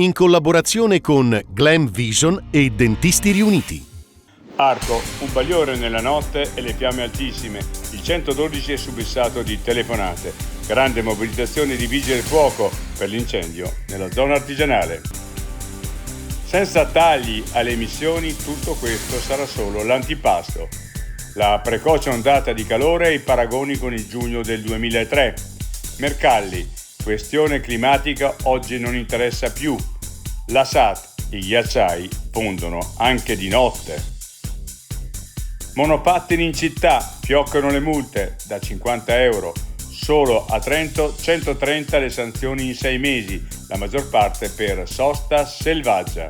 in collaborazione con Glam Vision e Dentisti Riuniti. Arco, un bagliore nella notte e le fiamme altissime. Il 112 è subissato di telefonate. Grande mobilitazione di vigili del fuoco per l'incendio nella zona artigianale. Senza tagli alle emissioni, tutto questo sarà solo l'antipasto. La precoce ondata di calore e i paragoni con il giugno del 2003. Mercalli, questione climatica oggi non interessa più. La SAT, i ghiacciai fondono anche di notte. Monopattini in città, fioccano le multe da 50 euro. Solo a Trento 130 le sanzioni in 6 mesi, la maggior parte per sosta selvaggia.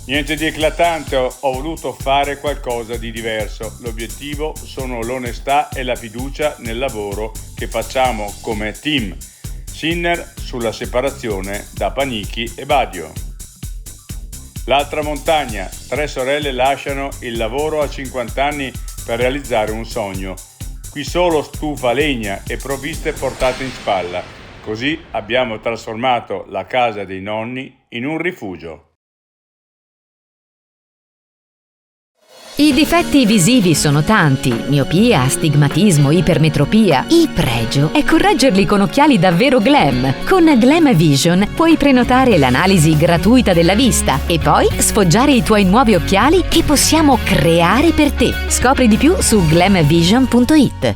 Niente di eclatante, ho voluto fare qualcosa di diverso. L'obiettivo sono l'onestà e la fiducia nel lavoro che facciamo come team. Sinner sulla separazione da Panichi e Badio. L'altra montagna, 3 sorelle lasciano il lavoro a 50 anni per realizzare un sogno. Qui solo stufa, legna e provviste portate in spalla. Così abbiamo trasformato la casa dei nonni in un rifugio. I difetti visivi sono tanti: miopia, astigmatismo, ipermetropia. Il pregio è correggerli con occhiali davvero glam. Con Glam Vision puoi prenotare l'analisi gratuita della vista e poi sfoggiare i tuoi nuovi occhiali che possiamo creare per te. Scopri di più su glamvision.it.